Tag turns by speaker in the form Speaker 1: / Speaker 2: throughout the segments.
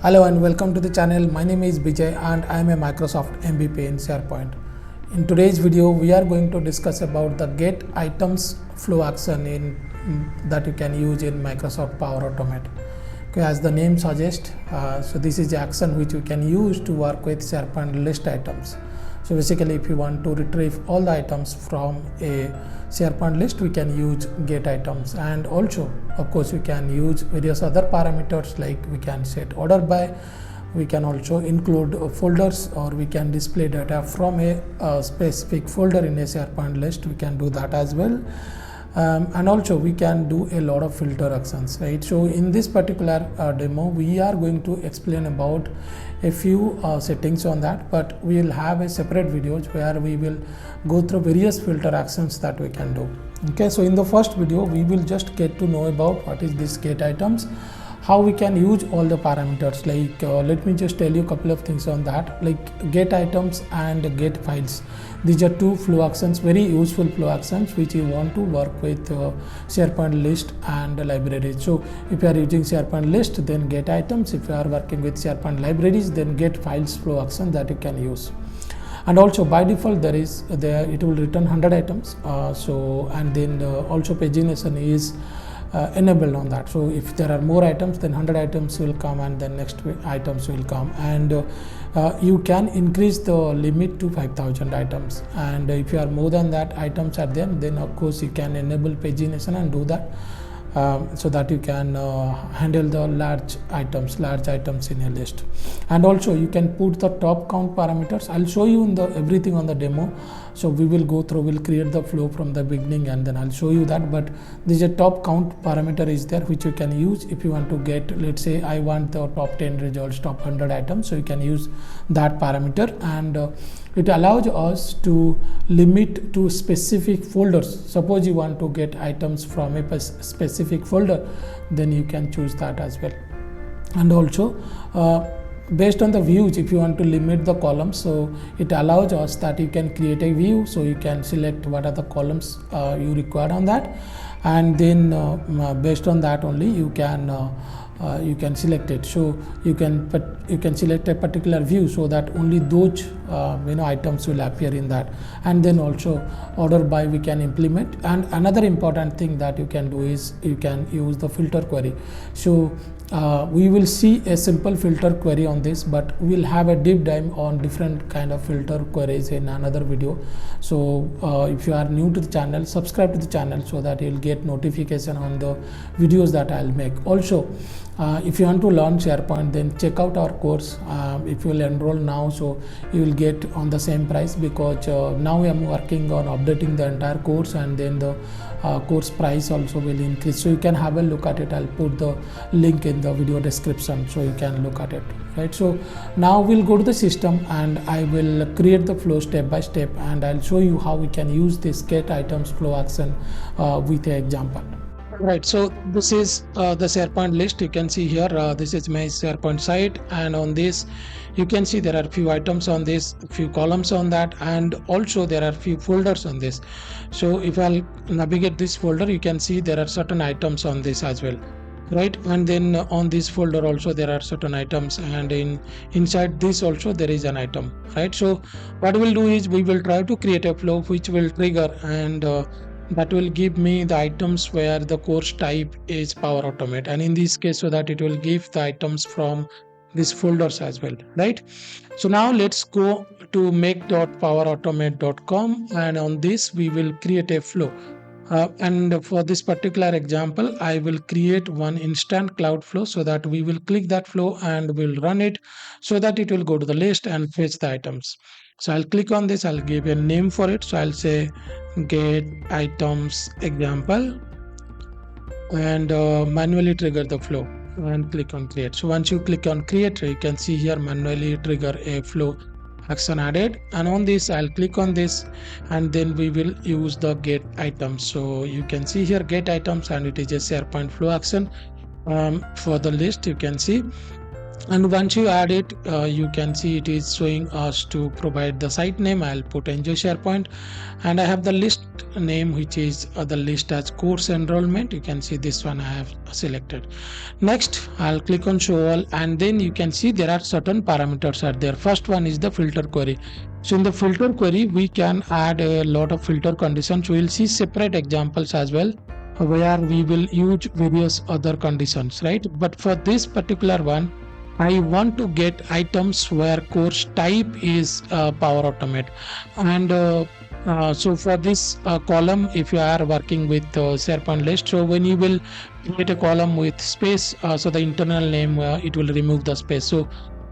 Speaker 1: Hello and welcome to the channel. My name is Bijay and I am a Microsoft MVP in SharePoint. In today's video, we are going to discuss about the get items flow action that you can use in Microsoft Power Automate. Okay, as the name suggests, so this is the action which you can use to work with SharePoint list items. So basically, if you want to retrieve all the items from a SharePoint list, we can use get items, and also of course we can use various other parameters, like we can set order by, we can also include folders, or we can display data from a specific folder in a SharePoint list. We can do that as well. And also we can do a lot of filter actions, right? So in this particular demo, we are going to explain about a few settings on that, but we will have a separate videos where we will go through various filter actions that we can do. Okay, so in the first video we will just get to know about what is this get items, how we can use all the parameters. Like let me just tell you a couple of things on that, like get items and get files. These are two flow actions, very useful flow actions which you want to work with SharePoint list and libraries. So if you are using SharePoint list, then get items. If you are working with SharePoint libraries, then get files flow action that you can use. And also by default it will return 100 items. And then also pagination is enabled on that. So if there are more items, then 100 items will come and then next items will come, and you can increase the limit to 5,000 items, and if you are more than that items are there, then of course you can enable pagination and do that, so that you can handle the large items in a list. And also you can put the top count parameters. I'll show you in the everything on the demo, so we will go through, we'll create the flow from the beginning and then I'll show you that. But this is a top count parameter is there which you can use if you want to get, let's say I want the top 10 results, top 100 items, so you can use that parameter. And it allows us to limit to specific folders. Suppose you want to get items from a specific folder, then you can choose that as well. And also based on the views, if you want to limit the columns, so it allows us that you can create a view, so you can select what are the columns you require on that, and then based on that only you can select it. So you can select a particular view so that only those items will appear in that. And then also order by we can implement. And another important thing that you can do is you can use the filter query. So we will see a simple filter query on this, but we'll have a deep dive on different kind of filter queries in another video. So if you are new to the channel, subscribe to the channel so that you'll get notification on the videos that I'll make. Also if you want to learn SharePoint, then check out our course. If you will enroll now, so you will get on the same price, because now I am working on updating the entire course, and then the course price also will increase. So you can have a look at it. I'll put the link in the video description so you can look at it, right? So now we'll go to the system and I will create the flow step by step, and I'll show you how we can use this get items flow action with an example. Right, so this is the SharePoint list. You can see here, this is my SharePoint site, and on this you can see there are few items on this, few columns on that, and also there are few folders on this. So if I'll navigate this folder, you can see there are certain items on this as well, right? And then on this folder also there are certain items, and inside this also there is an item, right? So what we'll do is we will try to create a flow which will trigger, and that will give me the items where the course type is Power Automate, and in this case, so that it will give the items from these folders as well, right? So now let's go to make.powerautomate.com, and on this we will create a flow. And for this particular example, I will create one instant cloud flow, so that we will click that flow and we'll run it, so that it will go to the list and fetch the items. So I'll click on this, I'll give a name for it. So I'll say get items example, and manually trigger the flow and click on create. So once you click on create, you can see here manually trigger a flow action added, and on this I'll click on this, and then we will use the get items. So you can see here get items, and it is a SharePoint flow action for the list. You can see And once you add it, you can see it is showing us to provide the site name. I'll put enjoy SharePoint, and I have the list name, which is the list as course enrollment. You can see this one I have selected. Next, I'll click on show all, and then you can see there are certain parameters are there. First one is the filter query. So in the filter query, we can add a lot of filter conditions. We'll see separate examples as well, where we will use various other conditions, right? But for this particular one, I want to get items where course type is Power Automate. And so for this column, if you are working with SharePoint list, so when you will create a column with space, so the internal name, it will remove the space. So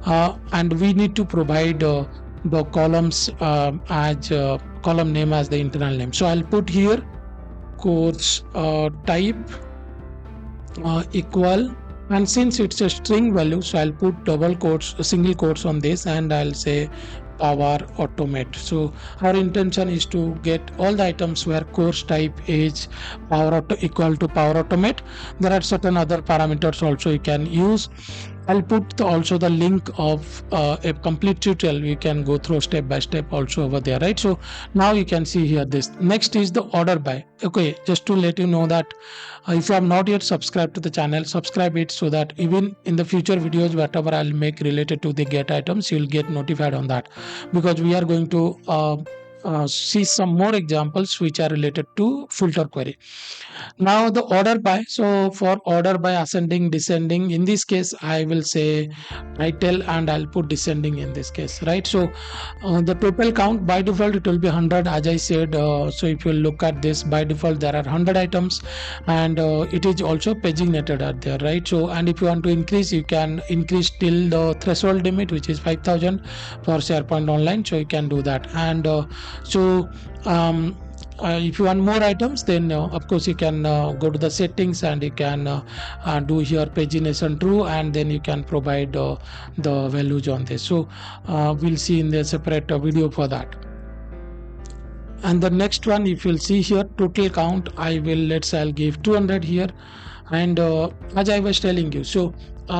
Speaker 1: and we need to provide the columns as column name as the internal name. So I'll put here course type equal, and since it's a string value, so I'll put double quotes, single quotes on this, and I'll say Power Automate. So our intention is to get all the items where course type is equal to Power Automate. There are certain other parameters also you can use. I'll put also the link of a complete tutorial. You can go through step by step also over there, right? So now you can see here this. Next is the order by. Okay, just to let you know that if you have not yet subscribed to the channel, subscribe it, so that even in the future videos, whatever I'll make related to the get items, you'll get notified on that, because we are going to see some more examples which are related to filter query. Now the order by, so for order by ascending, descending, in this case I will say title, and I'll put descending in this case, right? So the total count, by default it will be 100, as I said. So if you look at this, by default there are 100 items, and it is also paginated out there, right? So, and if you want to increase, you can increase till the threshold limit, which is 5000 for SharePoint Online, so you can do that. And if you want more items, then of course you can go to the settings, and you can do here pagination true, and then you can provide the values on this. So we'll see in the separate video for that. And the next one, if you'll see here, total count, I'll give 200 here. And as I was telling you, so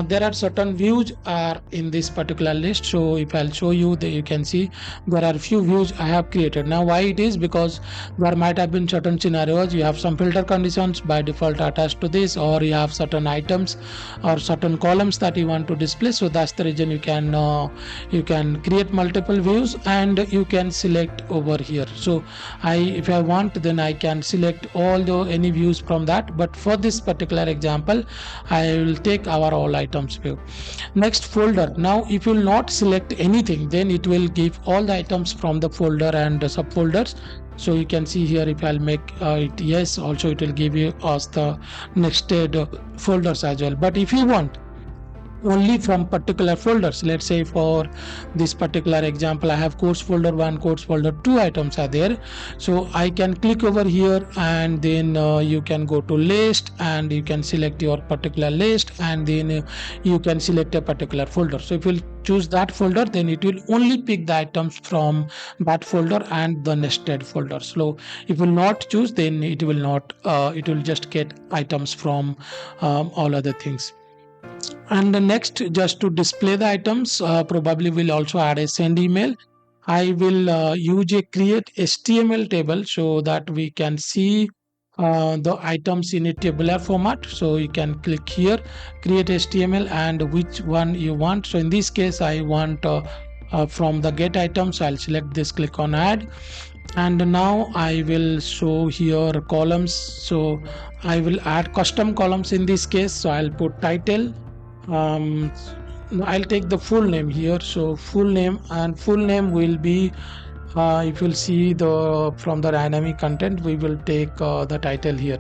Speaker 1: there are certain views are in this particular list. So if I'll show you, that you can see there are few views I have created. Now why it is, because there might have been certain scenarios, you have some filter conditions by default attached to this, or you have certain items or certain columns that you want to display. So that's the reason you can create multiple views, and you can select over here. So if I want, then I can select any views from that, but for this particular example I will take our all items view. Next, folder. Now if you will not select anything, then it will give all the items from the folder and the subfolders. So you can see here, if I'll make it yes, also it will give you us the nested folders as well. But if you want only from particular folders, let's say for this particular example I have course folder 1, course folder 2 items are there, so I can click over here, and then you can go to list, and you can select your particular list, and then you can select a particular folder. So if you choose that folder, then it will only pick the items from that folder and the nested folder. So if you will not choose, then it will not it will just get items from all other things. And the next, just to display the items, probably will also add a send email. I will use a create HTML table, so that we can see the items in a tabular format. So you can click here, create HTML, and which one you want. So in this case I want from the get items. I'll select this, click on add, and now I will show here columns. So I will add custom columns in this case. So I'll put title, I'll take the full name here. So full name, and full name will be if you'll see from the dynamic content, we will take the title here,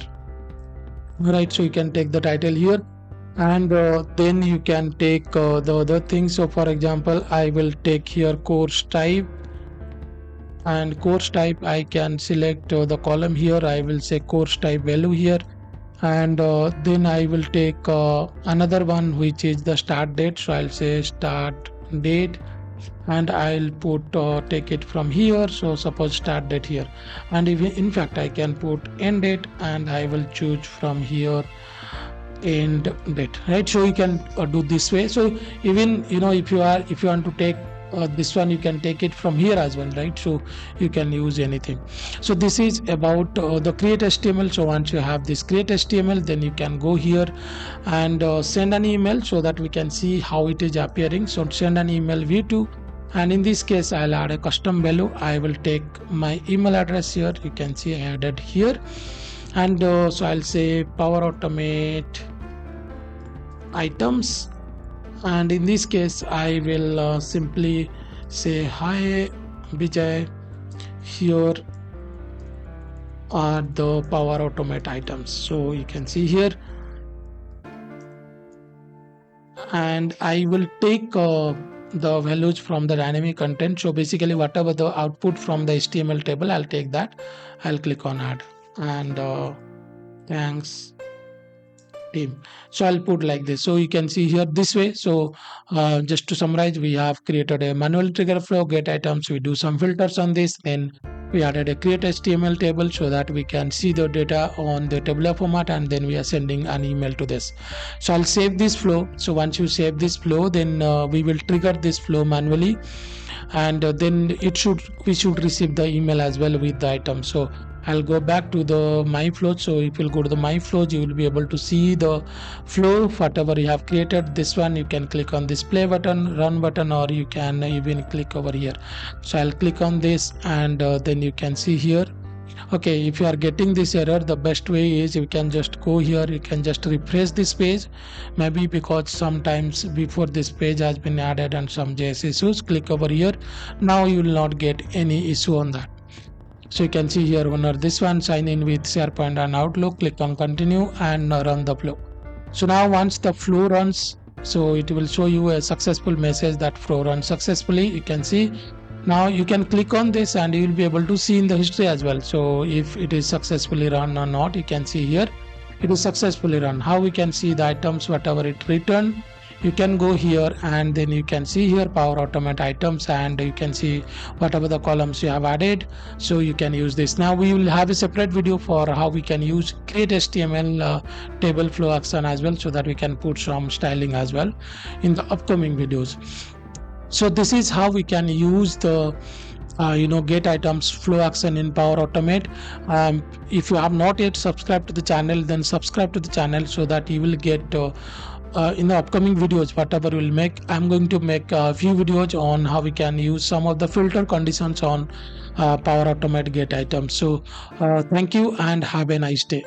Speaker 1: right? So you can take the title here, and then you can take the other things. So for example, I will take here course type, and course type I can select the column here. I will say course type value here, and then I will take another one, which is the start date. So I'll say start date, and I'll put take it from here. So suppose start date here, and in fact I can put end date, and I will choose from here end date, right? So you can do this way. So even if you want to take this one, you can take it from here as well, right? So you can use anything. So this is about the create HTML. So once you have this create HTML, then you can go here and send an email so that we can see how it is appearing. So send an email v2, and in this case I'll add a custom value. I will take my email address here. You can see I added here, and so I'll say Power Automate items, and in this case I will simply say, hi Bijay, here are the Power Automate items. So you can see here, and I will take the values from the dynamic content. So basically whatever the output from the HTML table, I'll take that. I'll click on add, and thanks team. So I'll put like this. So you can see here this way. So just to summarize, we have created a manual trigger flow, get items, we do some filters on this, then we added a create HTML table so that we can see the data on the tabular format, and then we are sending an email to this. So I'll save this flow. So once you save this flow, then we will trigger this flow manually, and then we should receive the email as well with the item. So I'll go back to the my flows. So if you'll go to the my flows, you will be able to see the flow whatever you have created. This one you can click on this play button, run button, or you can even click over here. So I'll click on this, and then you can see here. Okay, if you are getting this error, the best way is you can just go here, you can just refresh this page, maybe because sometimes before this page has been added and some JS issues. Click over here. Now you will not get any issue on that. So you can see here, under this one, sign in with SharePoint and Outlook, click on continue and run the flow. So now once the flow runs, so it will show you a successful message that flow runs successfully. You can see now you can click on this and you will be able to see in the history as well. So if it is successfully run or not, you can see here it is successfully run. How we can see the items whatever it returned? You can go here and then you can see here Power Automate items, and you can see whatever the columns you have added. So you can use this. Now we will have a separate video for how we can use create HTML table flow action as well, so that we can put some styling as well in the upcoming videos. So this is how we can use the get items flow action in Power Automate. If you have not yet subscribed to the channel, then subscribe to the channel so that you will get in the upcoming videos whatever we'll make. I'm going to make a few videos on how we can use some of the filter conditions on Power Automate get items. So thank you and have a nice day.